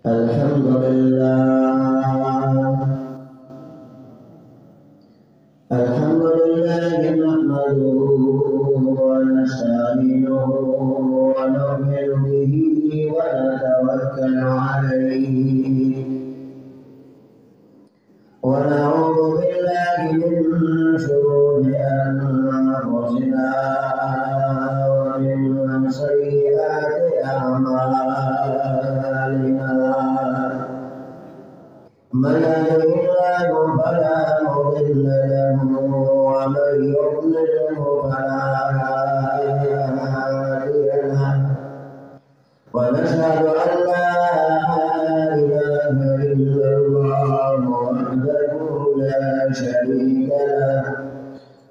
الحمد لله نحمده ونستعينه ونؤمن به ونتوكل عليه ونعوذ بالله من شرور أنفسنا ومن سيئات أعمالنا من يهده الله فلا مضل له ومن يضلله فلا هادي له ونشهد أن لا إله إلا الله وحده لا شريك له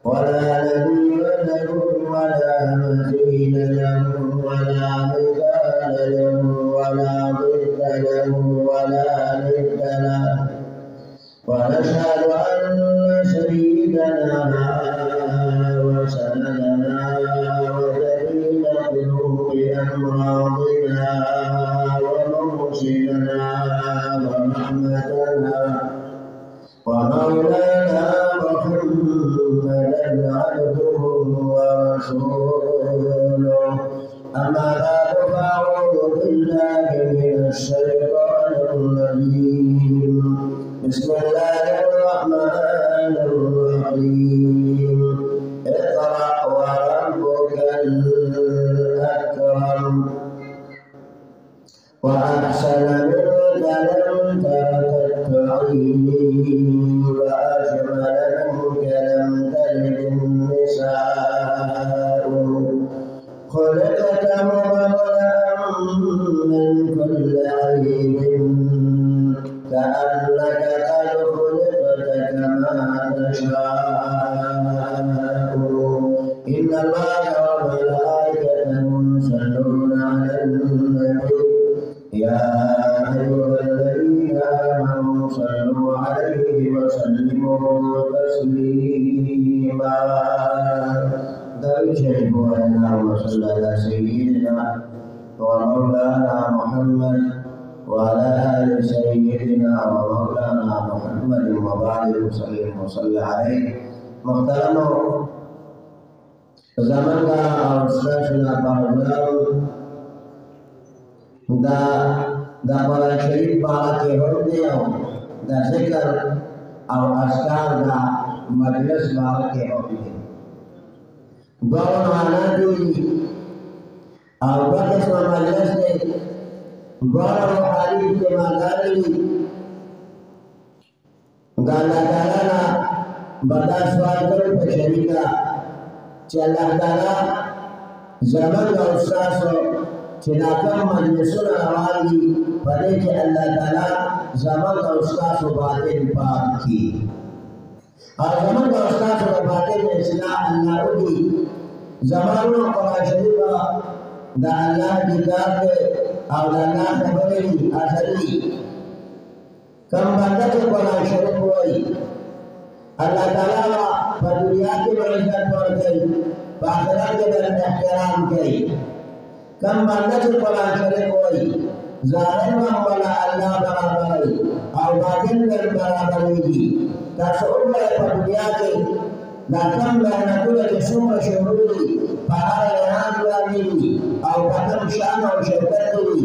ولا نبي له ولا مثيل له ولا مثال له ولا ضد له ولا ند له ونشهد أن سيدنا وسندنا ودليل قلوب أمراضنا ومرشدنا ورحمتنا ومولانا محمدا عبده ورسوله أما بعد فأعوذ بالله من الشيطان الرجيم بسم الله الرحمن الرحيم اقرأ وربك الأكرم وأحسن منك لم ترك التعيين وأجمل منك لم تلد النساء خلقت مبرأ من كل عيب كأنك قد خلقت كما تشاء إن الله وملائكته يصلون على النبي يا أيها الذين آمنوا صلوا عليه وسلموا تسليما درجة اللهم صل على سيدنا ومولانا محمد وعلى آل سيدنا ومولانا محمد وبارك وسلم وصل عليه محترم zaman ka ausrashna parlam da para sharif para ke hote da zikr aw askar da majlis para ke hote gaun anadi aw bakas majlis ne gaun rohani ke magari gala gala batas wajib syarika Allah Ta'ala zaman ustazo tinakam majlisuna awali pada Allah Ta'ala zaman ustazo batin paki zaman ustazo batin Islam Allah uji zaman Quran Sharif da Allah kitab Allah tabari asali kam banda Quran Sharif wai Allah Ta'ala दुनिया की बरकत और गई बाखिरत के दर एहतराम गई कम बंदा से पला चले कोई जालिम वाला अल्लाह बराबर और बातिल कर बराबर होगी तसौर में दुनिया के नाकम मेहनतों के सुम शुरूरी पहाड़ यहाँ वाली और कदम शान और शौकत हुई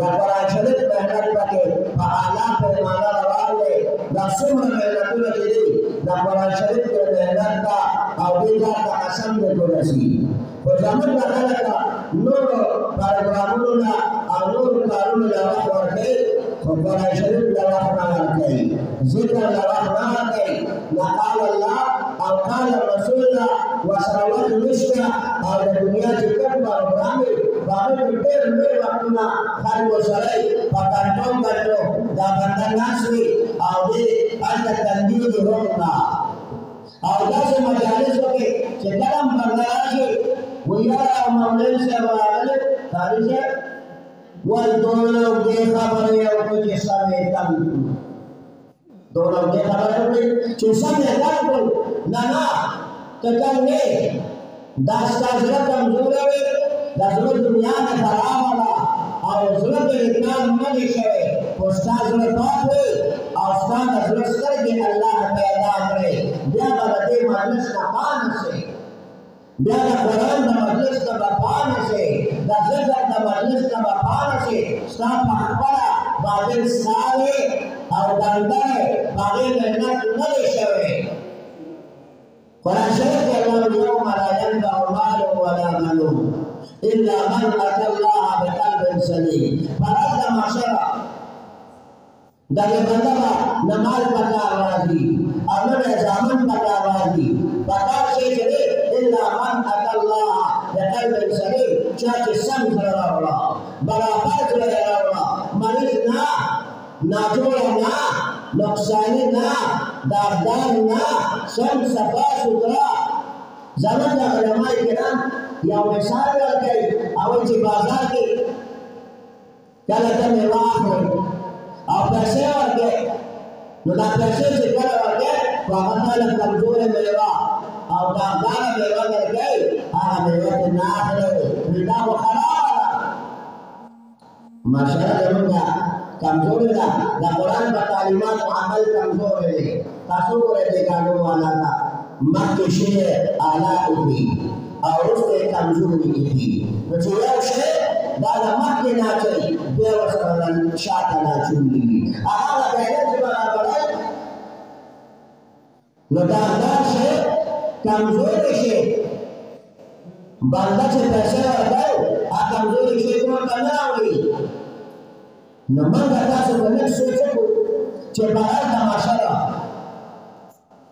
बकरा शरीफ मेहनत पके आला पे माला वाले दसुम मेहनतों के लिए बकरा शरीफ के मेहनत का और बेटा का असम में तो रसी वो zaman का नूर परवानुना और नूर कारून लवाह करके बकरा शरीफ लवाह ना करके जिक्र लवाह ना करके नकाल अल्लाह और काल रसूलullah wassalatu misra और दुनिया की कट प्रोग्राम में बाबे बेर में वक्तना खाली वो सराय पकाटों करतो दाबंदा नासरी और ये आज तंदीर होना और जैसे मजालिस के चकरम बंगाली वयारा मामले से वाले तारीख वो दोनों देखा बने और कुछ समय कम दोनों देखा बने कुछ समय कम ना तकने दास्ता जरा कमजोर है दसवें दुनिया में खराब वाला और जरूरत इतना मत है استاد له پاتې او استاد زړه سترګې الله پیدا کړې بیا به دې مجلس نه پانه شي بیا د قرآن د مجلس نه به پانه شي د ذکر د مجلس نه به پانه شي ستا په خپله باطل ساوې او ډنډه هغې محنت نه دی شوی قرآن شریف کې الله یوم لا ينفع مال ولا بنون إلا من أتى الله بقلب سليم فرد معشرة دغه بنده نه مال پکار راځي او نه زامن پکار راځي پکار شي چې إلا من أتى الله بقلب سليم چا چې سم زړه راوړه برابر زړه راوړه مریض نه ناجوړه نه نقصانی نه داغدار نه سم صفا سوترا زموږ د علماء کرام یو مثال ورکوي او چې بازار کې کله ته میوه اخلئ او پیسې ورکوي نو دا پیسې چې کله ورکوي خو هغه خلک کمزورې میوه او داغداره میوه درکوي هغه میوه ترې نه اخلئ نو دا خو خرابه ده ماشاءالله زموږ کمزوري ده د قرآن په تعلیماتو عمل کمزوری دی تاسو ګورئ دې کاڼو والا ته مخکې شی اعلی ایښي او وروسته یې کمزوري ایښي نو چې یو شی دا د مخکې ناچوي بیا ورسره شاته ناچولېږي هغه د بیلنس برابروي نو دا شی کمزوری شي بنده چې پیسې ورکوي هغه کمزوری شی کور ته نه راوړي نو موږ تاسو ته لږ سوچ وکړو چې بهر تماشه ده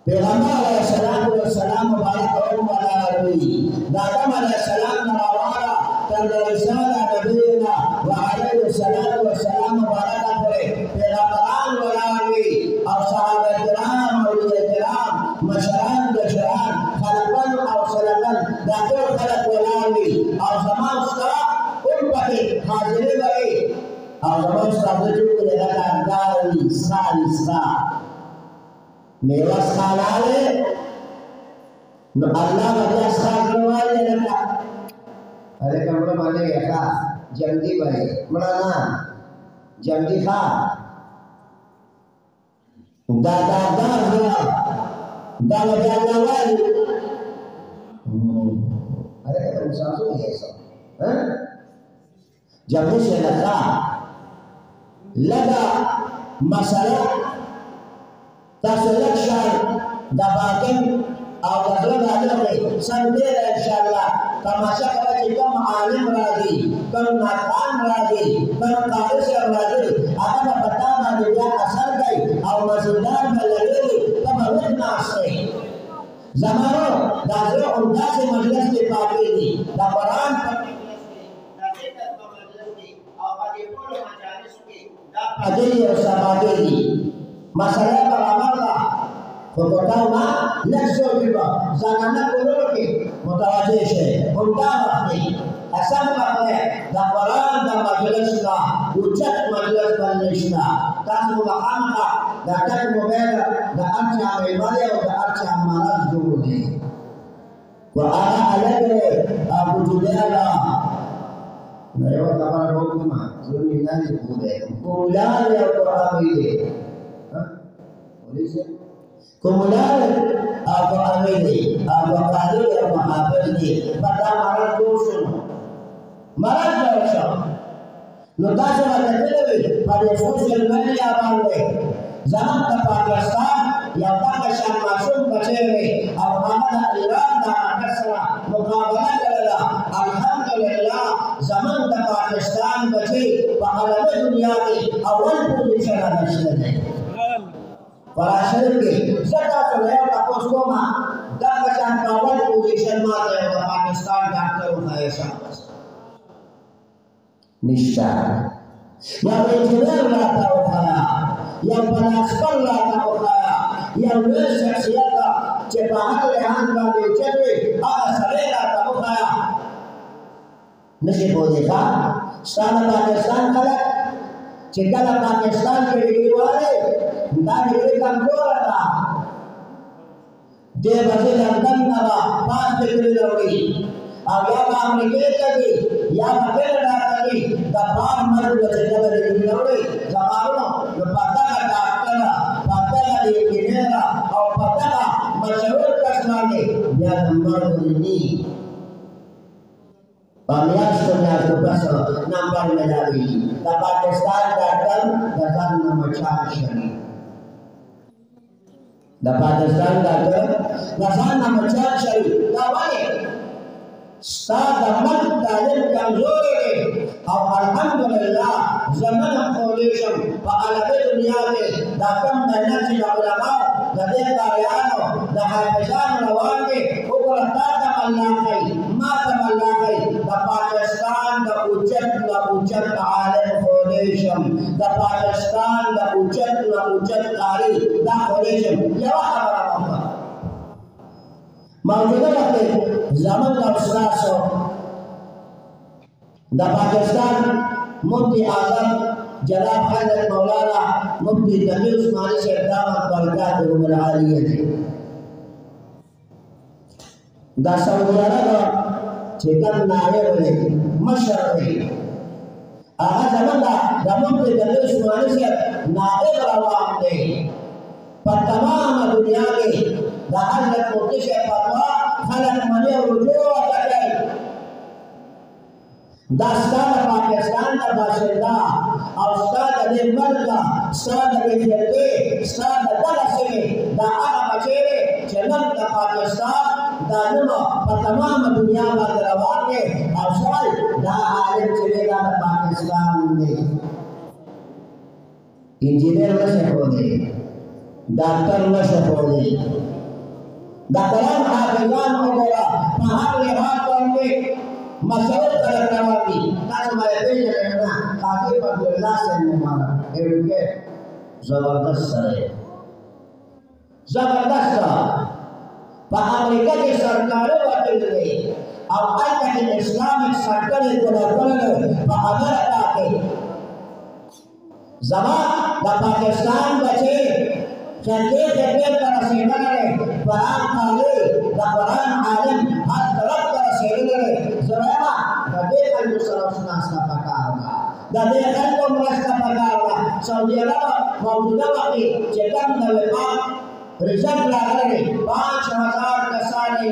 پیغمبر علیه السلام مبارک عمر راغلی د آدم علیه السلام نه راواړه تر د عیسی نبینا وعلیه السلام مبارکه پورې پیغمبران ولاړ او صحابه کرام اولیاء کرام مشران بشران خلقن او سلقن دا ټول خلق ولاړ او زما ستا ټول پکې حاضرې وي او زمان ستاسو جو که لگا انداری سا میوه سالاله نو اللہ بجا ساکروالی لگا ارے کمڑا مانے یکا جمدی بھائی مڑا نا جمدی خواه دا بجا نوالی ارے کتا مساسو ہے ایسا جمدی سے لگا لگا مسئلہ تاسو لږ شان د باطن او د زړه د عدالت سم ډېره انشاءالله تماشه کوه چې کوم عالم راځي کوم ناکام راځي کوم قاري صاحب راځي هغه به په تا باندې بیا اثر کوي او مزیدار به لګوي ته به لږ ناست یې زمانو دا زړه همداسې مجلس کې پاتې دي د قرآن په ادي او سبادي مسئلہ برابر دا خو کوتاو نا لکسو جیبا زنانه کلو کی متوجه شه همدا وقتی اصلا وقتی دا قرآن دا مجلس نا اوچت مجلس بلنشنا تاسو مقام کا دا تک موبیل دا ارچا میمالی او دا ارچا مرض جوڑ دی و آغا علگ ابو جدیالا نیو خبر بوکما ظلمی نانی بوده بولالی او قرآنی دی کمولار او امید او قادر او محافظ دی بدا مرض دوشن مرض دوشن نو تاسو باندې په سوشل میډیا باندې زموږ د پاکستان یو دغه شان معصوم بچی او هغه د ایران د عسکر سره مقابله کړله الحمدلله زموږ د پاکستان بچی په عالمي دنیا کې اول پوزیشن راغلی دی قرآن شریف کې زکه څه یو تاسو کومه دغه شان په اول پوزیشن ماته د پاکستان ډاکټر وایي شاباش نشته یا انجینر راته وخایا یا پلاسپر راته وخایا یا لوی شخصیت چې په هر لحاظ باندې اوچت وي هغه سړی راته وخایا نشي پوهېږه ستا د پاکستان خلک چې کله پاکستان کې ډګري والی دا ډګري کمزوره ده دې به لندن ته به 5 ډګري راوړي او یا به امریکې ته ځي یا به کینډا ته ځي د بار مرګ به چې کله ډګري راوړي زمانو नंबर मिलनी Pamias punya tugas nampak medali. Pakistan datang datang nama Charles. Pakistan datang datang nama Charles. Kawan, सादमत तालिब कमजोर है और अल्हम्दुलिल्लाह ज़मान फाउंडेशन पालवे दुनिया में दाकम मेहनत से उलमा दे कारियानो द हाफिजान रवान के ऊपर ताता अल्लाह है माता अल्लाह है द पाकिस्तान द उच्चत आलिम फाउंडेशन द पाकिस्तान द उच्चत कारी द फाउंडेशन ये हमारा मौजूदा वक्त zaman Rasulullah da Pakistan Mufti Azam Janab Hazrat Maulana Mufti Taqi Usmani Sahib Damat Barakatuhum al-Aliyah da Saudi Arabia cekan naye boleh masyarakat aha zaman da Mufti Taqi Usmani Sahib naye rawam de tamam dunia में da Hazrat Mufti Sahib fatwa खलक मने रुजू अकल दास्तान पाकिस्तान का बाशिंदा और उस्ताद अली मल्का उस्ताद अली जल्दी उस्ताद दरसे दा आला बचेरे जन्नत का पाकिस्तान दा नुमा तमाम दुनिया में रवान के अवसर दा आलिम चलेगा पाकिस्तान में इंजीनियर न सकोगे डॉक्टर न सकोगे डॉक्टरान हाफिजान वगैरह पहाड़ लिहाज करके मसौद करने वाली ताकि मैं तेज रहना ताकि अब्दुल्ला से मारा इनके जबरदस्त है जबरदस्त अमेरिका की सरकारें वकील ने अब आज तक इस्लामिक सरकार को अमेरिका के जमात पाकिस्तान बचे चंदे जगह का रसीदा है कुरान खाली कुरान आलिम हर तरफ का रसीदा है जरा गदे का मुसलमान का पकावा गदे का तो रास्ता पकावा सऊदी अरब मौजूदा वक्त चेतन नवेपा रिजल्ट ला रहे 5000 कसानी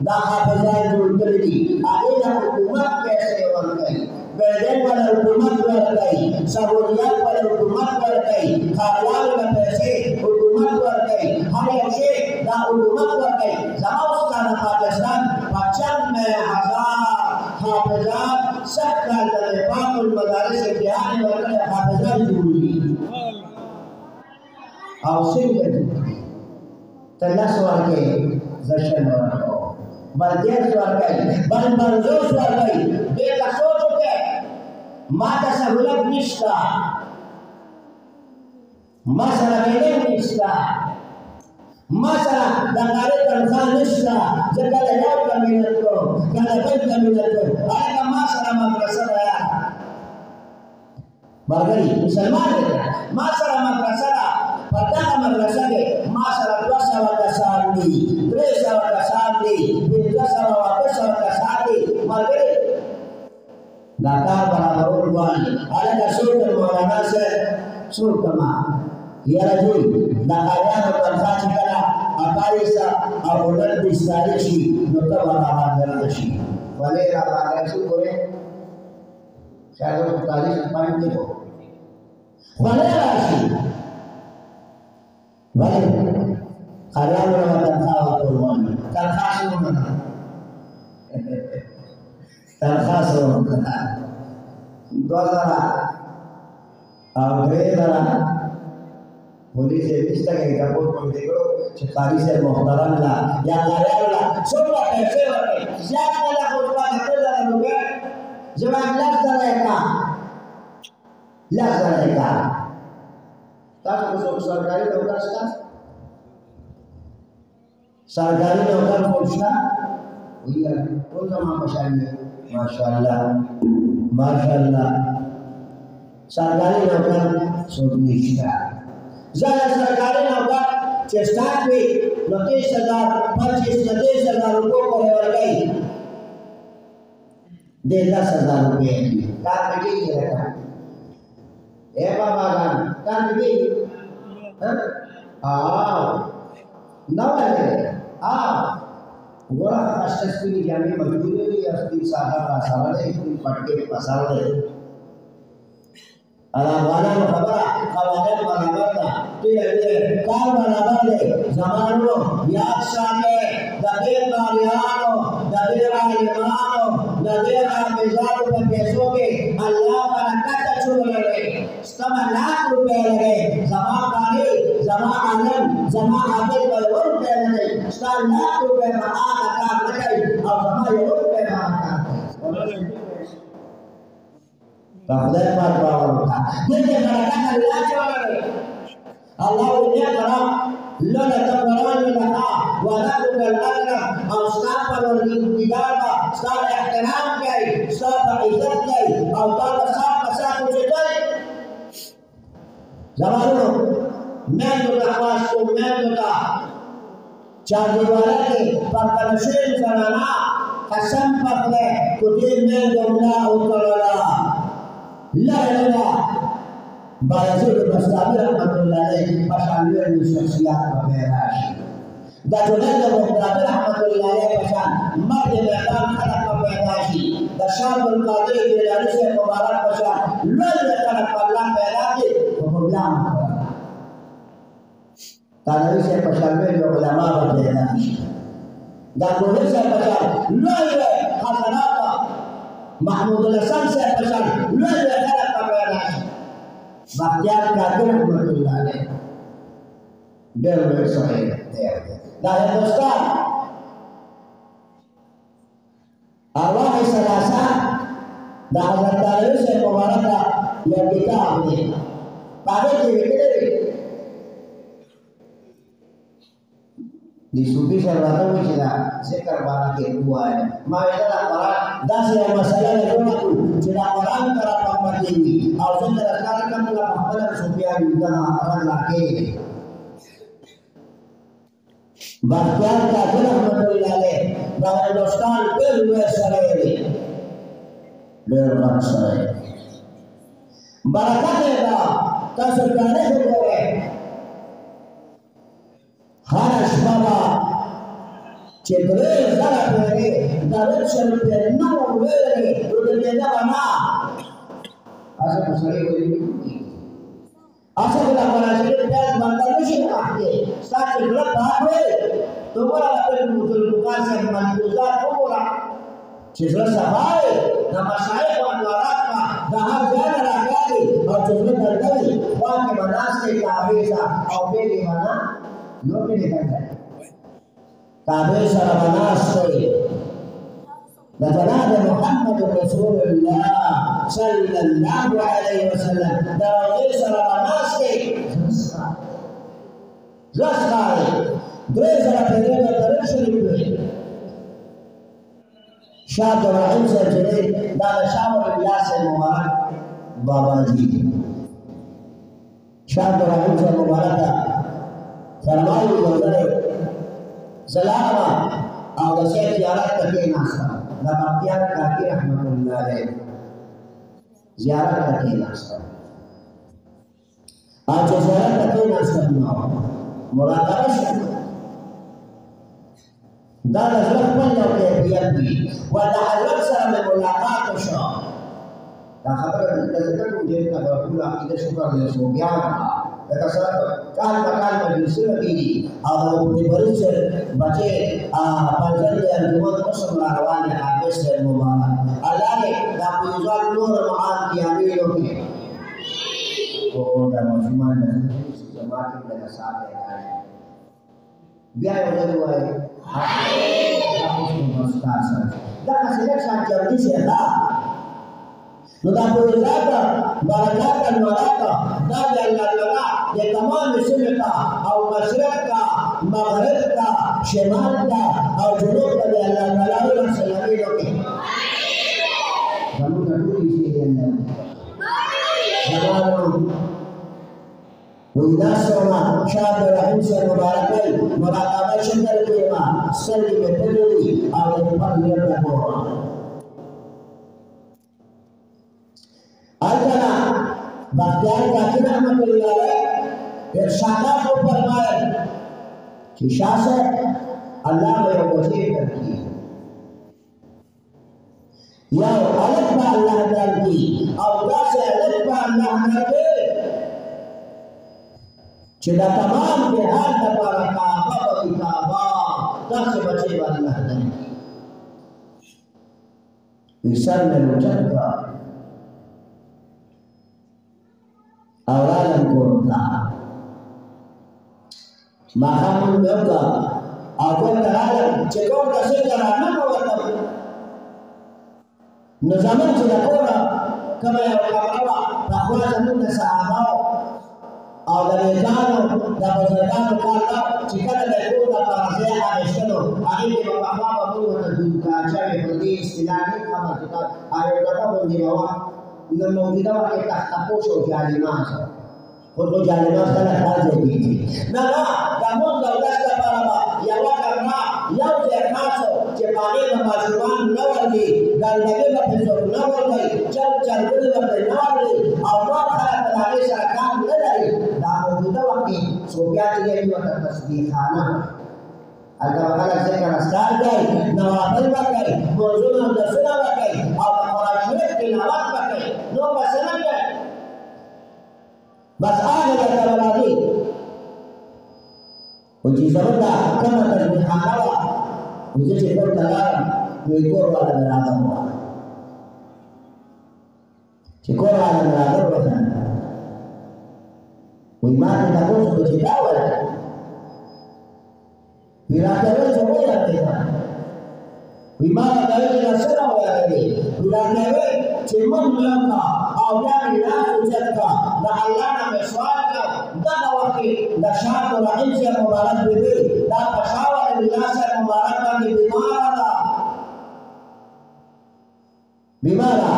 दा हाफिजान जुलकली आगे ना हुकूमत कैसे बन गई बेदन वाला हुकूमत कर गई सहूलियत वाला हुकूमत कर गई खालियाल में पैसे हुकूमत कर गई हमें से दा हुकूमत कर गई जमाउस्तान पाकिस्तान 95,000 हाफिजान सबका तलेबातुल मदारिस इम्तिहान वाले हाफिजान जुली और सिंह तलाश वाले जशन वाले बलदेव वाले बल मंजूर वाले बेटा सोच के माता सहूलत निष्ठा मसला बेदन निष्ठा मसला दंगारे तनखा निष्ठा जगह लगाओ कमीनत को गलत कमीनत को आएगा मसला मदरसा आया बरगरी मुसलमान है मसला मदरसा पता मदरसा के मसला दोसा वाला शादी त्रेसा वाला शादी बिलसा वाला शादी Bargari Dakar para urban ada kasur Maulana se surkama ya rajul Dakarnya berkata cikana aparisa abulan disarishi notaba ramadanashi wale ramadanashi kore saya 45 poin देखो wale rashi wale karya merawat tawa urban kalhasu mana terkhasu dolara agredara police इस्ता के काबू में देखो सरकारी से मोहतरम ला या लारेला सब पैसे वाले ज्यादा वाला खुदवा देते ला लोग जवाब लाख रहेगा ताकि उसको सरकारी नौकर का सरकारी नौकर पूछना भैया कौन सा मां पहचानिए माशाल्लाह सरकारी नौकर सुनिश्चित ज़्यादा सरकारी नौकर चेष्टा भी 25,000 रुपये को लेवर गई 10,000 रुपये कार बिकी रखा ए बाबा कार बिकी हाँ नौ है हाँ गोरा कष्ट की जाने मजबूरी है उसकी सारा सारे इसकी पटके पसारे अलावाना खबर खवाने बराबर था तो ये कार बराबर ले जमानो याद शामे दबेर बारियानो दबेर आलिमानो दबेर आमिजानो पे पैसों के अल्लाह बरकत छुड़ लगे सब लाख रुपए लगे जमा कारी जमा आलम जमा आबिद पर रुपए लगे सब लाख रुपए में आका लगे और जमा ये रुपए में आका Kafilah parbawa ka. Jadi mereka Allah cakap, Allah punya kerana lana terperang lana, wala bukan lana, asal perlu dijaga, asal ihtiram kay, asal izzat kay, asal asal kucai. Zamanu, मैं तो आवाज को मैं तो चार दीवार के परतनशील कराना कसम पकड़े कुछ में जुमला उतरला لا لا بازور مستعمر رحمة الله عليه بشان من الشخصيات وبيراش ده جلد مقدار رحمة الله عليه بشان مرد ميدان خلق وبيراشي ده شاب القادر جلالي سے مبارک بشان لول خلق الله بيراشي ومبلام تانوی سے بشان من علماء وبيراشي ده جلد سے بشان لول حسنات محمود الحسن से पहचान लोग लगा पकड़ा बाख्तियार कादिर रहमतुल्लाह अलैह डेढ़ सही दादा दोस्तों अल्लाह सलासा दादा तारीख से मुबारक यह किताब है पावे की विकरे di sufi syarwata wisila sekar barang ke dua ya masalah orang das yang masalah itu aku tidak orang terapam mati awal terkadang kan pula paham sufi juga orang laki bagian kader Alhamdulillah bahwa dostan perlu sereli lepas sereli barakatnya kasurkannya juga harus bawa cedera darah dari darah serpihan nol dari udah beda mana asal pasal ini asal kita pada serpihan bandar mesin kahke start sebelum bahwe tu orang akan muncul bukan segmen besar orang cedera sabai nama saya Panwarat Pak dah jalan lagi और चुनने करते ही वहाँ के बनास के काबे सा और बेली बना लोग भी निकल जाए काबे सा बनास से लजनाब मुहम्मद रसूलुल्लाह सल्लल्लाहु अलैहि वसल्लम दरवाजे सा बनास के रस्ता है द्रे सा पहले का तरफ शरीफ शाह इब्राहिम से जुड़े दादा शाह इलियास मुबारक बाबा जी शाह इब्राहिम से मुबारक फरमाई गुजरे सलामा और से ज़ियारत करके नाश्ता नबातियात काकी रहमतुल्लाह अलैह ज़ियारत करके नाश्ता आज ज़ियारत करके नाश्ता ना मुराकाबा से दादा जब पल के बियती वदा हजरत सर में मुलाकात शो दा खबर तजकर मुझे का पूरा इधर शुक्र ले सो गया का सर काल मकान मजलिस लगी और वो बड़ी से बचे पंजर के अंजुमन मुस्लिम रवान है आगे से मुबारक अल्लाह ने दा पुजाल नूर महान की अमीरों के ओ दा मुसलमान जमात के साथ है biar orang luar, harus memuaskan. Dan hasilnya sangat jauh siapa? Nudampur zakat, barakat mereka, dari Allah yang tamam sunnah, atau masyarakat, maghrib, shimal, atau junub dari Allah yang selami loki. Kamu tak boleh isinya. وإذا سمع شاب رحيم المبارك مراقبة شكر كيما سلم بدري أو يفعل يرتقوا أيضا بختيار काकी रहमतुल्लाह अलैह इरशादात को फरमाया कि शाह से الله به یو بچی درکړي یو الګ به الله درکړي او داسې الګ به الله درکړي چې دا تمام جهاد دپاره کعبه به وي کعبه داسې بچی به الله درکړي وي سر مې اوچت کړه او راغلم کور ته ماښام مې وکړه او کور ته راغلم چې کور ته څنګه راننوتم نو زموږ چې د کوره کومه یو کمره وه پخوا زموږ د صحابهو او د نیکانو د بزرګانو کار دا چې کله د کور دپاره ځای اخیستلو هغې کې به پخوا به موږ ورته دوکاچه وې په دې اصطلاح نه خبر چې او یو ډبه غوندې به وه نو موجوده وخت کې تختپوش او جالماز خو جالماز کله هر ځای کېږي نه نه د مونځ او دس لپاره به یوه کمره یو ځای خاص چې په هغې به ماشومان نه ورځي ګندګي به پرې څوک نه ورځي چرګوړي به پرې نه ورځي او نور خلک به د هغې سره کار نه لري دا موجوده وخت کې صوفیان چې دی ورته تصدیقانه هلته به خلک ذکر اذکار کوي نوافل به کوي موضوعونه او درسونه به کوي او د قرآن شریف تلاوت به کوي نور به څه نه کوي بس هغه درته به راځي خو چې زموږ دا کومه تشبیحانه وه نو زه چې کور ته لاړم نو یې کور والا مې راغلی وه چې کور والا مې راغلی وه وایي ما ترې تپوس وکړو چې دا ولې وی راته ویل چې وایي راته وی ما راته ویل چې دا څه راویلې وی راته ویل چې موږ مې وکړه او بیا مې لاس اوچت کړه د الله نه مې سوال کړ دغه وخت کې د شاه رحیم صاحب مبارک بیبي دا په شاه ولی الله صاحب مبارک باندې بیماره ده بیماره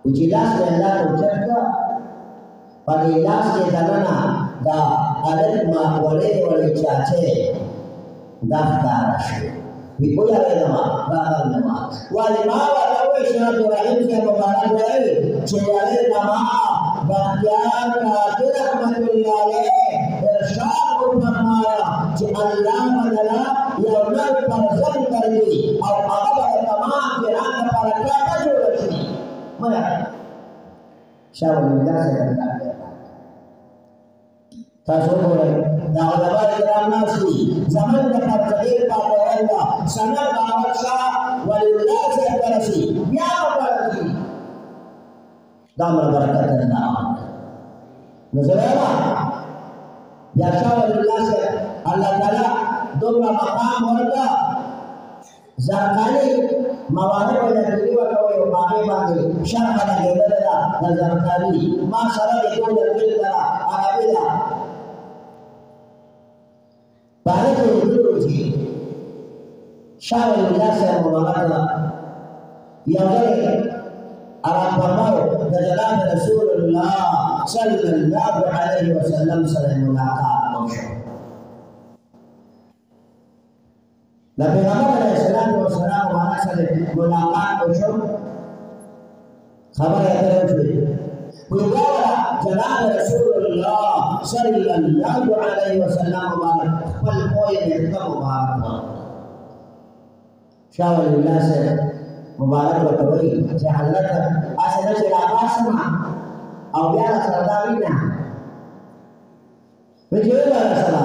و چې لاس مې الله ته اوچت کړه په دې لاس کې دننه دا الګ ما وړې وړې چاچې دا ښکاره شوې وی ویارېدم راغلم ولې ما ورته وویل شاه رحیم صاحب مبارک ویل چې ویارېدم بختیار قادر رحمت الله علیه ارشاد وفرمایا چې الله بدلا یو نر فرزند درکړي او هغه به د تمام جهان لپاره کعبه جوړه کړي شاه ولی الله صاحب تاسو وګورئ دا علما کرام ناست دي زموږ د پرتګیر پاکوال ده سند احمد شاه ولی الله صاحب ته رسي بیا به رسي دا مړه برکت ده نو زه وایم بیا شاه ولی الله صاحب الله تعالی دومره مقام ورکړه زرقاني مواهب یې درکړي ورته وایي او په هغې باندې شرحه لګېدلې ده د زرقاني ما سره د ټول درکړې ده عربي ده بعد الخروج شاه ولی الله صاحب مبارک یو ځل ارام فرماو د جناب رسول الله صلی الله علیه وسلم سره ملاقات وشو د پیغمبر علیه السلام مبارک سره ملاقات وشو خبره یې وشوه ویواله جناب رسول الله صلی الله علیه وسلم مبارک خپل پوی درته مبارک شاه ولی الله صاحب مبارک ورته وایي چې حضرت هسې نه چې راپاڅم او بیا راسره دا وینه وایي چې ویې راسره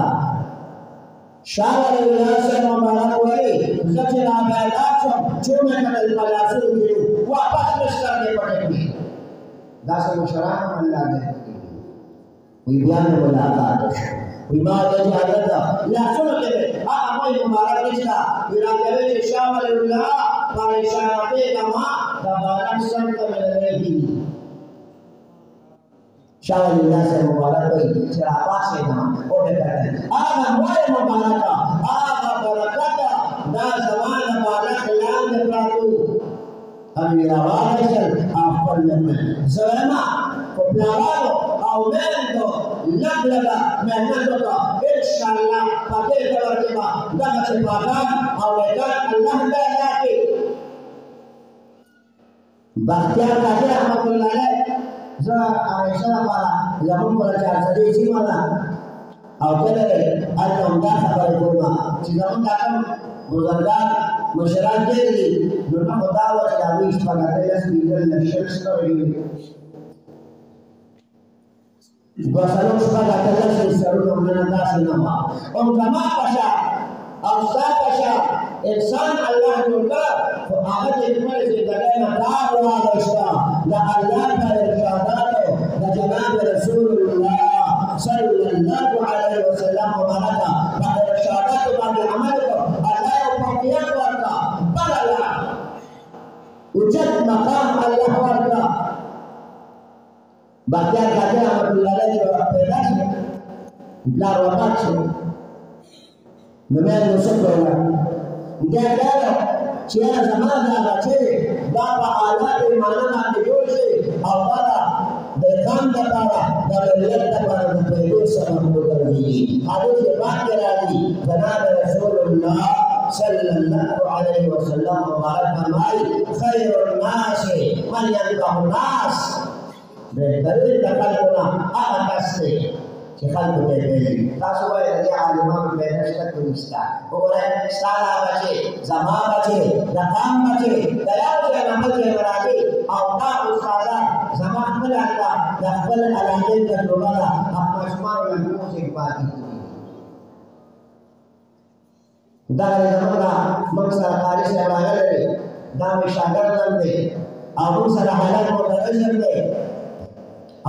شاه ولی الله صاحب مبارک وایي زه چې راپیدا شم چې مې کړل په لاسونو کې واپس مې سترګې پټې کړې داسې مشران هم الله درکړي وی بیا مې ملاقات وشو وی ما ته چې حضرت لاسونه کې هغه موی مبارک نشته وی راته ویل چې شاه ولی الله پریشان کېږم د بالښت سر ته مې لګېږي شاه ولی الله صاحب مبارک وایي چې راپاڅېدم وټکېدل هغه موی مبارکه هغه برکت دا زما د بالښت لاندې پراتو هم یې راواخیستل او خپل مېرمن زه وایم په پلارانو او میندو لږ لږه محنت وکړه انشاءالله په دې ډول کې به دغسې پاکان او نیکان الله پیدا کړي بختیار قادر رحمت الله علیه زه همیشه لپاره زموږ په چارسدې سیمه ده او کله هلته همدا خبرې کوم چې زمونږ دا کوم بزرګان مشران ډېر دي نو نه خو دا وه چې د هغوی شپږ اتلس پنځه لس شل ستوري وي دوه څلور شپږ اتلس یې سرونه ومنه داسې نه وه هم زما په شان او ستا په شان انسان الله جوړ کړه خو هغه چې خپلې زندګۍ نه کار واخیسته د الله په ارشاداتو د جناب رسول الله صلی الله علیه وسلم مبارکه په ارشاداتو باندې عمل وکړو الله یو فوقیت ورکړه بله لار اوچت مقام الله ورکړه بختیار قادر رحمت الله علیه چې پیدا شو پلار وفات شو نو مې نو څه کوله بیا ویله چې یاره زما دا بچی دا په حالات ایمانه باندې جوړ شي او دا د ځان دپاره د ملت دپاره د پیدو سبب وګرځېږي حدیث پاک کې راځي جناب رسول الله صلی الله علیه وسلم مبارک فرمایي خیر الناس من ينفع الناس بهترین د خلکو نه هغه کس دی چې خلکو ته یې کوي تاسو وایئ د دې عالمانو پیدا شته که نشته وګورئ ستا دا بچې زما بچې د قام بچې د یو ځای نه بل ځای ته راځي او دا استادان زما خپل الله د خپل علاقې تجربه ده ماشومانو له موږ څخه پاتې دغه زموږ نه موږ سره قاري صاحب راغلی دی دا مې شاګرد هم دی او موږ سره حالات مدرس هم دی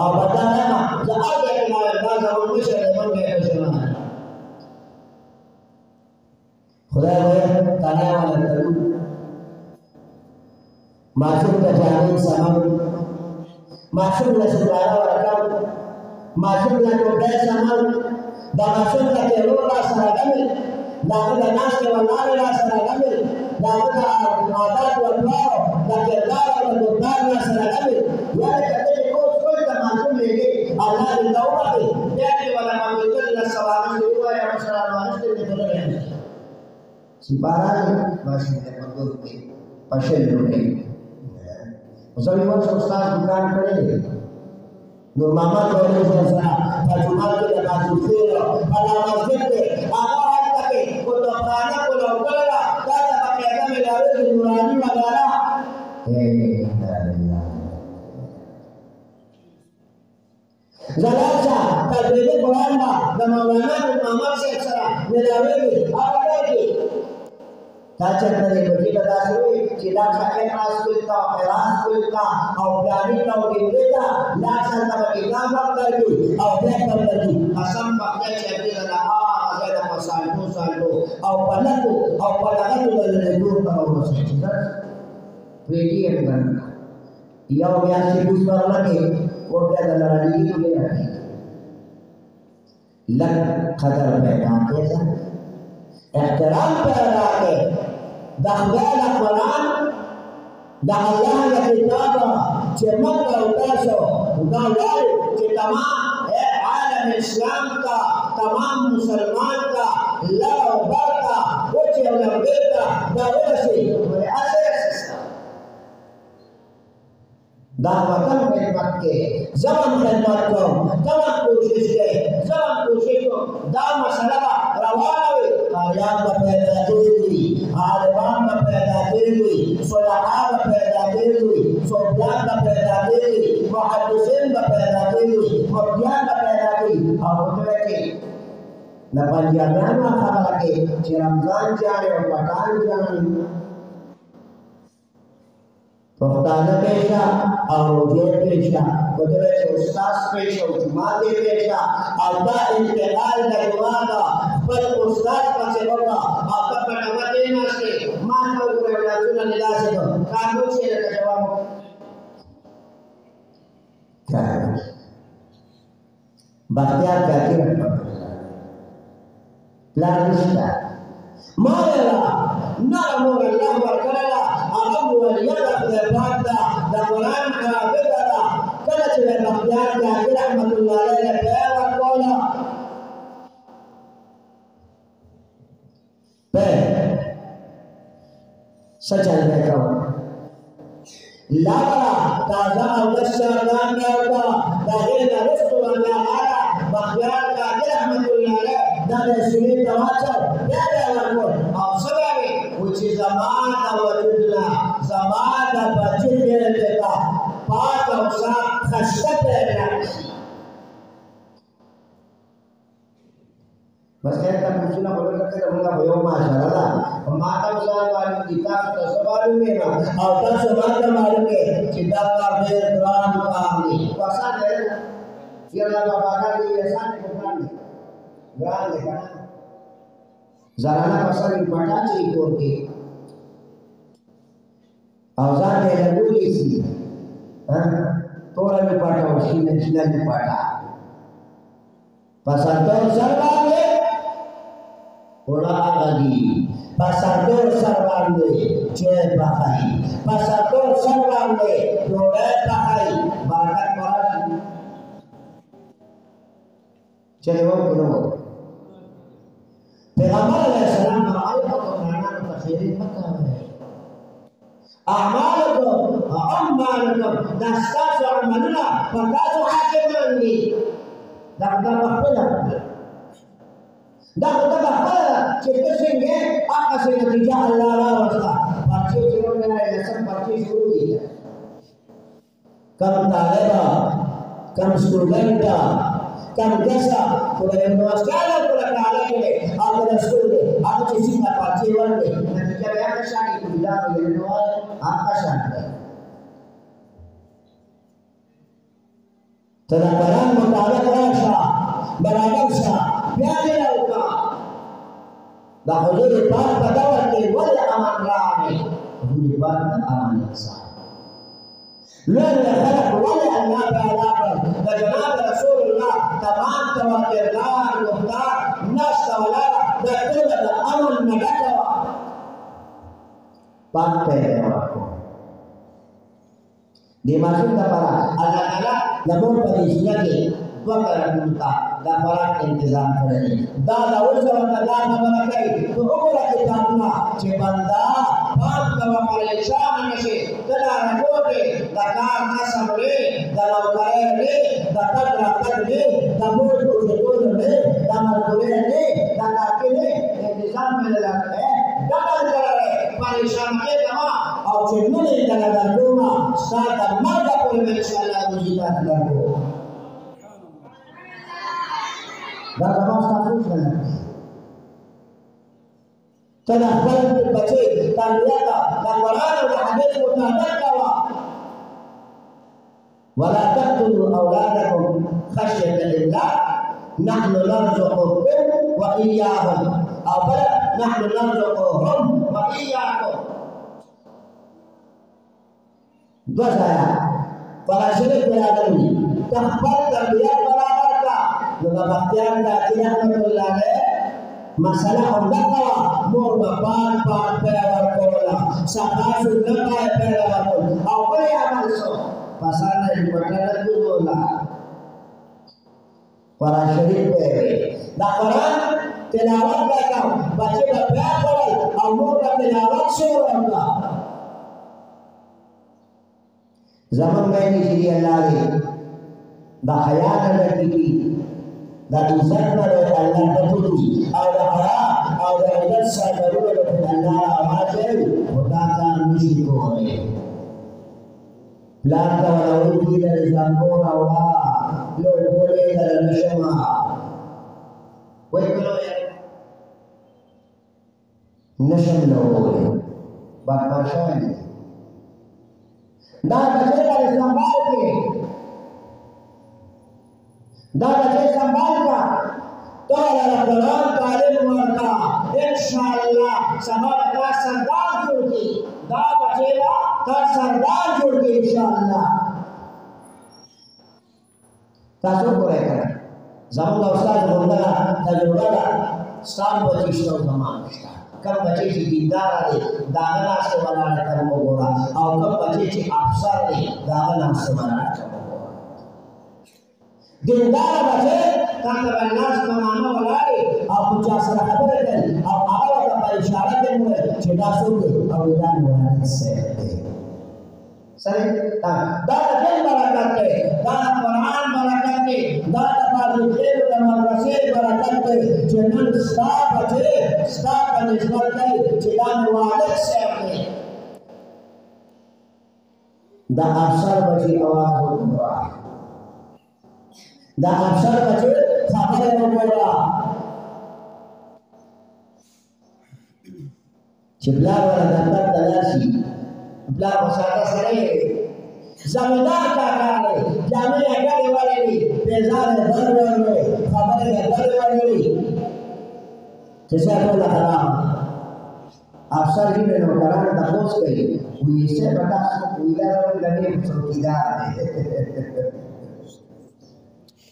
او پتا نه زه هر ځای کې وایم دا زموږ مشر دی موږ یې پېژنو خدای وایي تانا والا تلو ماشوم ته جامې سامان ماشوم له سنداره ورکړ ماشوم له ټوټې سامان دا ماشوم ته تیرو را سره ګمې دا هغه د ناستې ولاړې را سره ګمې دا هغه د عادات وطوارو د کردار او د ګردار را سره ګمې یعنې که ته چې اوس کوم ته ماشوم لېږې الله دې ته وبخښي بیا دې وله مامېدل له سوالونو دې ووایه مشران وانشتې دې بللی چې باران ماشوم ته په ګور کې په شل روپۍ زه مې ورته استاد دکان کړی دی نور محمد ورته سره په جومات کې د قاضي په لا مسجد دی هغه هلته کې کتابخانه کوله وکړله دا د باقاعده ملاوې د نوراني وغیره زه لاړ شه تجویدي قرآن به د مولانا محمد صاحب سره ملاوېږي هغه ځای کې دا چرته دی بچي ته داسې وایي چې دا شاعر اسکول ته قرآن اسکول ته او پلاني ته او ډنګرې ته لاړ شه ته به کتاب ورکړي او بیګ ورکړي قسم په خدای چې هغې ته د هغه ځای نه په سالټو او په لکو او په لغتو د لږېدو ته ورسوي چې بس پرېږدي یې ګڼ یو میاشت چې کوز پر لګې ورته د لړلي پرې راځي لږ قدر پیدا کړې احترام پیدا کړې د خدای د قرآن د الله د کتاب چې موږ او تاسو دا وایو چې تمام عالم اسلام کا تمام مسلمان کا لر او بر کا وچې او لمبې ته دا ورسي ولې اساس دا وطن خدمت کې زمن خدمت کوم زمن کوشش کوي زمن کوشش کوم دا مسله روانه وي قاریان به پیدا کېږي عالمان به پیدا کېږي صلحا به پیدا کېږي صوفیان به پیدا کېږي محدثین به پیدا کېږي مفتیان به پیدا کېږي او ورته کې د پنجابیانو خبره کې چې رمضان جاړي او پټان جاړي پښتانه پیشا او روزه پیشا ودره چې استاد پیشا او جماعت پیشا او دا انتقال د جماعت پر استاد پسې وکړه او په پټه دې نشته ما ته وګورئ نه لاسه کارو چې له جواب بختیار کاکر پلان نشته ما ویلا نرم الله ورکړه هغه ولیانه خدای پاک ته د قرآن حافظه ده کله چې بختیار کاکر رحمت الله علیه بیا ورکوله څه چل دی کوم لابرا تازه او دشاران راوتا دا غیر رسول الله علا بخیار قادر احمد اللہ علیہ دا رسولی تواچو بیا بیا ورکول او سباوی وچی زمان دا وجودنا زمان دا بچی دیره دیتا پاک او صاف خشته پیدا بس kita muncul kalau kita mula bayar masalah, mata besar baru kita tersebar memang, atau sebar baru ke kita kabel Quran kami, pasal dia lama bakal diasan Quran, Quran kan, zarana pasal dibaca cikur ke, awal dia lagu isi, Torah dibaca usi dan dibaca, pasal tu serba Ulang lagi, pasator sarwande, cek pakai, pasator sarwande, dole pakai, barat barat, cek apa? Peygamber Alaihissalam mengamalkan kebenaran tersebut macam ni. Amalukum, naskasu amaluna, fakasu hakiman ni, dah apa dah? dah apa? Kita sehingga apa sih natija Allah wasta. Baca cuma dengan lesson baca शुरू किया. Kam taleba, kam studenta, kam jasa, pura universitas pura college में, आप स्कूल में, आप किसी का baca वाले, natija क्या शादी कुला ये नवा आपका शादी. Terang-terang mutawat rasa, beragal sah, biar lauka. dah hujur pas pada waktu wala aman rami, hujur pas aman sah. Lalu kalau wala Allah berlaku, dan Rasulullah tamam tawakkirlah, muhtar, nas tawala, dan tidak aman mendakwah. Pantai aku. Dimasukkan para anak-anak namun pada lagi bakal minta dapat intizam kali. Dah usul Allah memberkai umur kita pula cebanda pas kawan Malaysia masih telah rakyat dakar nasamre dalam kaya ni dapat rakyat ni namun usul ni dalam kuliah ni dalam kini intizam melelaki dapat kerana Malaysia macam apa? Au cemuni dalam rumah saat marga pun Malaysia berjibat lalu. Dalam masa itu, terdapat baca tanda dan Quran dan hadis mutawattir. Wala taqtulu awladakum khasyata lillah, nahnu narzuqukum wa iyyahum. Awal nahnu narzuquhum wa iyyakum. Dua saya, para syekh berada ini, tempat terbiak berabarkah. Juga bagian tidak menolak masalah orang tua mau bapak perawat kola sahaja sudah perawat kola apa yang masuk pasal dari perkara itu lah para syekh dah Quran tilawat mereka baca berapa kali umur tilawat surah zaman ini jadi lari dah hayat ada kiki dan izatnya dari Allah tertulis ada izat sahaja dari Allah ajar bukan musik oleh belaka walau dari zamur Allah lo boleh dalam syama kalau ya nasham lo boleh bakashan dah baca dari sambal ke dah baca sambal ka kalau Quran talim warta insyaallah sama ka sardar jurki dah baca ka sardar jurki insyaallah tasuk mereka zaman ustaz bunda tajrubah sampai istilah zaman kam baca si dindar ni dagana semana akan mogora atau kam baca si afsar ni dagana semana akan mogora dindar baca kata benar semana walai atau jasa hadirkan atau awal kata isyarat yang mulai cerita sudah awidan walai سره دا د برکت دی، دا د قرآن برکت دی، دا د فاضلخیل د مدرسې برکت دی چې نن ستا بچې ستا په نسبت دی چې دا مې والد صاحب دی. دا افسر بچې اواز وګوره، دا افسر بچې خبرې وګوره چې پلار ولا دفتر ته لاړ شي، پلار به ساده سړی دی، زمیندار کاکا دی، جامې یې ګډې وړې دي، پیزار یې در وړې، خبرې یې در وړې دي، کیسه ټوله خراب. افسر جی نے نوکران تپوس کئی وی سے بتا وی دا لگے چوکیدار دی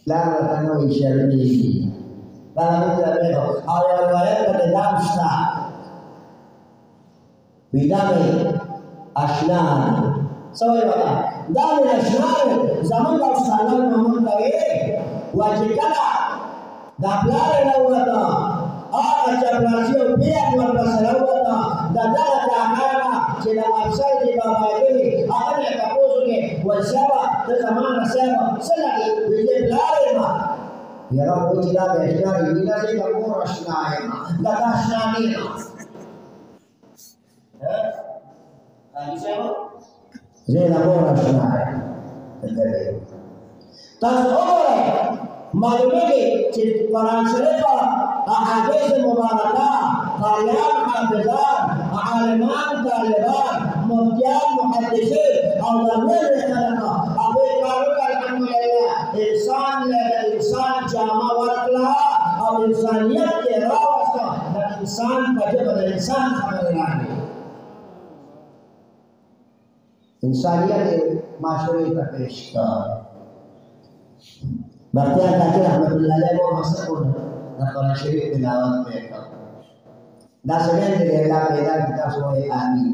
لا وطن وی شرمی دا مطلب ہے او روایت په نظام شتا وی دا اشنا سوي وتا دا اشنا زمان او سالان محمد کوي واجکلا دا پلار نه وتا هغه چې پلاسي او بیا ورپسې راووته د دغه کاکانا چې د افسر د باباګي هغه یې تپوس وکړي وایي صاحبه ته زما نه صاحبه څه لګي وایي زه پلار یم هغه وایي چې دا د اشنا دی وینا چې د مور اشنا یم دا اشنا نه یم حاجي صاحب زه د مور اشنا یم تاسو وګورئ معلومیږي چې قرآن شریف احادیث مبارکه قاریان حافظان عالمان طالبان مفتیان محدثین او د نورو خلکو هغوی کارونه الحمدلله انسان له انسان جامه ورکړه او انسانیت یې راوسته د انسان په ژبه د انسان خبرې راغلې انسانیت یې معاشرې ته پیش کړه. بختیار کاکي رحمت الله علیه وہ مقصد کو دا قرآن شریف تلاوت میں کا دا سمجھ کے اللہ پیدا کیا سو ہے آمین.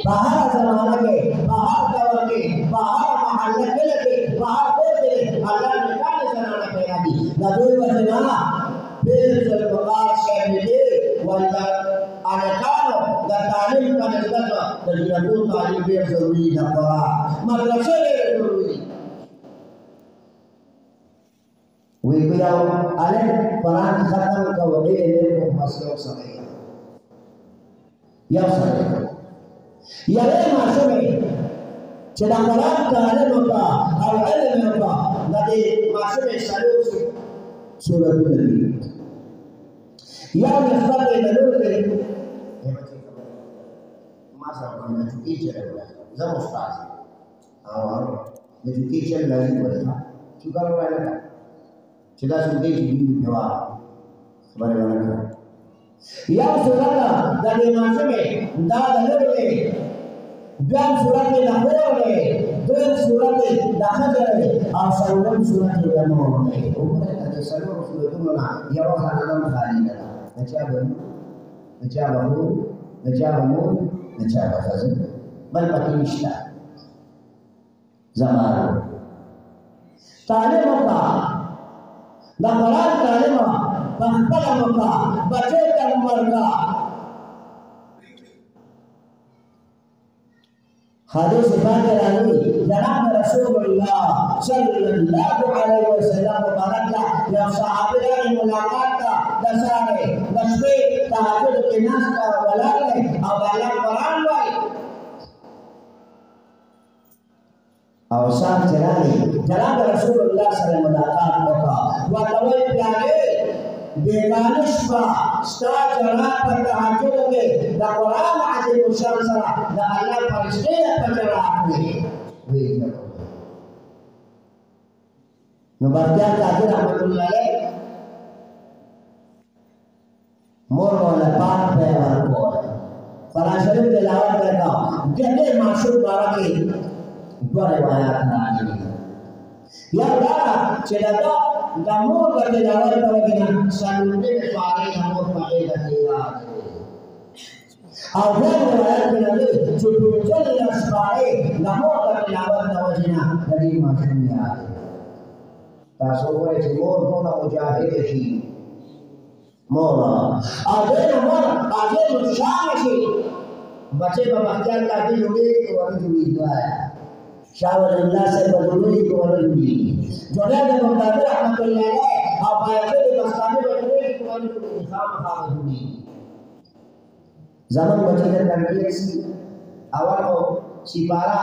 باہر زمانہ کے باہر دور کے باہر محلہ کے لگے باہر کوئی دے اللہ نے کہا زمانہ پیدا دی نبی وجنا پھر ذوالفقار سے ملے والله ارکانو د تعلیم په نسبت د جنتو تعلیم ډیر ضروری ده مدرسې ډیر ضروری وی بیاو علم قرآن ختم کو علم کو مسلو سمے یا سمے یا علم سمے چدا قرآن کا علم ہوتا اور علم ہوتا ندی معصوم سلو سورۃ النبی یا نسبت نور دے ما سره کوم چې چلو زه استاد او د دې چې لازم ورته چې ګورو وایي چې دا څنګه دی جواب خبره ورکړه یا سورۃ د دې معصومه دا د لوري دوام سورۃ د هوره دوام سورۃ د حجر او څلورم سورۃ د نور او د څلورم سورۃونو نه یو خانم خالی ده نجابه فزن بل پکې نشته زمانه تعلیم وکړه دا قرآن تعلیم په خپل وکړه بچو ته ورکړه حدیث پاک راځي جناب رسول الله صلی الله علیه وسلم مبارک یا صحابه ملاقات کا دساره بشوی تهجد کې ناس کا ولاله او الله قرآن وای او صاحب چرانی جناب رسول الله صلی الله ملاقات وکړه وتوی پیاره بیگانش با ستا جناب پر تهجد کې د قرآن عظیم شان سره د الله فرشته په جواب کې وی نو بختیار کاکي رحمت الله علیه مور مولا پاک پہ ورکو قرآن شریف تلاوت کرتا جہنے معشوق بارا کی دو روایات راجی یا دارا چلتا دا مور کا تلاوت کرتا سنوٹے میں سواری ہمور پاہے لگے آجے اور دیر روایت کرتا چھوٹو چل اسپارے دا مور کا تلاوت دوجنا لگی معشوق میں آجے تاسو وای چې مور کومه مجاهد شي مولا اذن مور اذن شان شي बच्चे पर बख्तियार काफी जुड़ी तो वही जुड़ी हुआ है शाह वली अल्लाह से बजुड़ी तो वही जुड़ी जोड़ा जब बगदाद रहमतुल्लाह अलैह आप आयते के मस्तानी बजुड़ी तो वही जुड़ी खाम खाम जुड़ी zaman बच्चे के तंबीह सी awal को सिपारा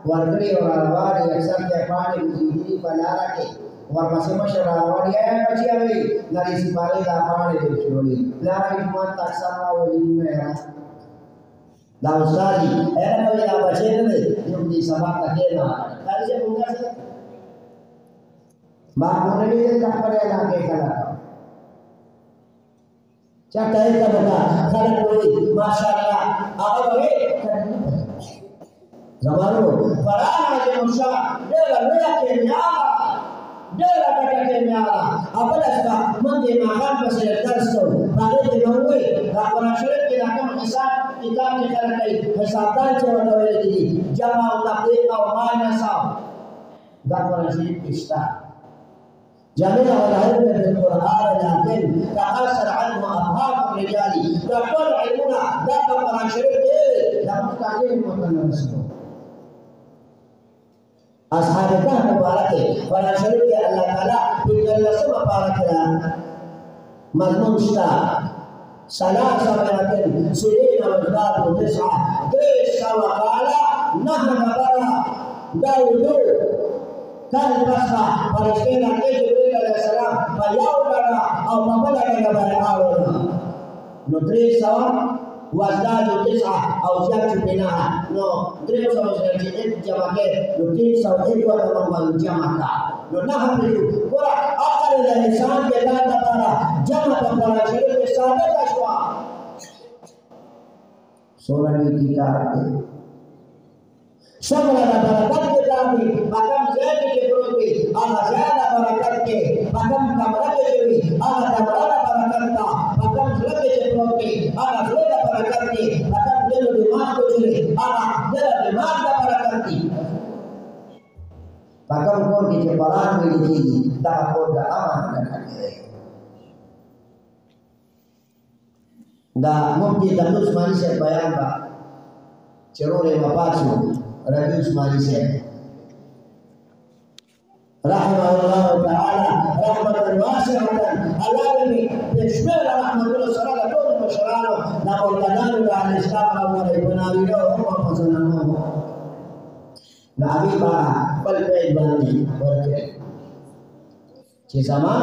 वर्गरी और अलवारी अक्सर के पानी उजीरी बनारा के और मसमश अलवारी है बच्चे अभी नरी सिपारे का पानी दे छोड़ी लारी जुमान तकसरा वली में है दाउसारी ऐसा कभी आप बच्चे ने जो की सभा तके ना कल से होगा से बाप होने भी तक पड़े ना के कला चाहे का बता सारे कोई माशाअल्लाह आगे बढ़े जमानो फराना के मुशा डेला मेरा के न्याला डेला कटा के न्याला अपना मंदे मागान पर से दरसो बागे के नौवे रापरा शरीफ के रकम हिसाब किताब के कर कई हिसाबदार से बतावे दी जमा तकदीर और माइनसा रापरा शरीफ किस्ता जमीन और हर में कुरान लेकिन तअसर عنه अभाव रिजाली तकल इल्मुना रापरा शरीफ के हम तालीम मुतनस असहाब का मुबारक है कुरान शरीफ के अल्लाह ताला फिर से मुबारक है मजमून स्टा सलासा मिनतिन सिरीन वजदाद तिसआ देशा वकाला नहन बरा Dawood kan basa farishte lage jibril alayhi salam bayau dara au mabala daga bayawna nutri sawa wazda tis'a au ziyad bina no nutri sawa ziyad jamake nutri sawa ekwa tamam jamaka no naham pura akhir al insan ke dana para jamaka para sharif ke sabit ashwa surah kitab Sabra barakat ke kami, makam ziyad ke beroti, Allah ziyad barakat ke, makam kamera ke juri, Allah kamera barakat ka, makam ziyad ke beroti, Allah ziyad barakat ke, makam ziyad dimag ke juri, Allah ziyad dimag barakat ki. Makam pun ke jeparan miliki, tak pun dah aman dan akhir. Dah mukti Datuk Usmani saya bayang pak, cerore mapasu. रबी उस्मानी से रहमतुल्लाह ताला रहमतुन वासिअतन अल्लाह ने बेशुमार रहमतुल्लाह सल्लल्लाहु अलैहि वसल्लम ना औलादान का इस्लाम और बनावी रो पसंदनो नाबी बा पल पे बंदी बरके ci sama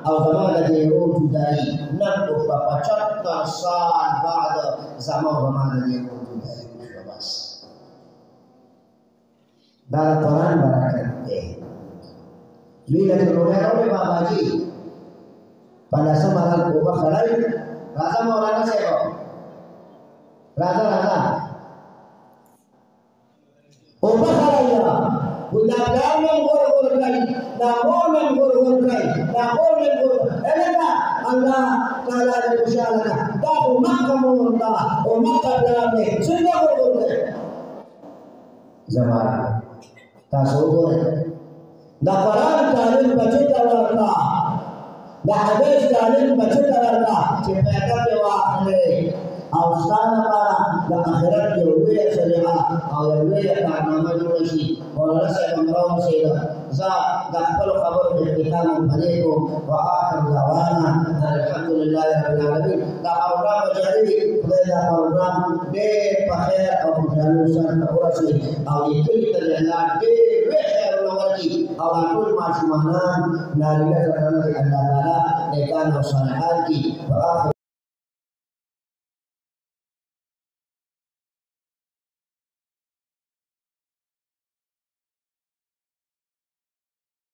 au sama lagi udai nak beberapa 14 saat ba'da zaman Ramadan yang udai bebas dalam Quran barakatnya. Lihat kemudian oleh Bapak Haji pada semalam ubah khalai rasa mau rasa siapa? Rasa ubah khalai ya. Udah dalam gor kai, dalam gor kai, dalam gor. Elena Allah Taala bersyarat. Tahu makamullah, makablah sudah gor kai. Zaman tasawur da Quran talim baca warta da hadis talim baca warta cipta dewa ale ausana para da akhirat ke uwe syariah au uwe ka nama jushi और से कमरों से जा दखल खबर बिल्किताम भलेको व आखिर दवाना अल्हम्दुलिल्लाह रब्बिल आलमीन दा प्रोग्राम जारी खुदा प्रोग्राम दे पखेर और जानो सर औरसी और ये कुल अल्लाह दे वे खैर लवकी और कुल माशुमाना नारिया करना अल्लाह ताला नेकान और सालिहात की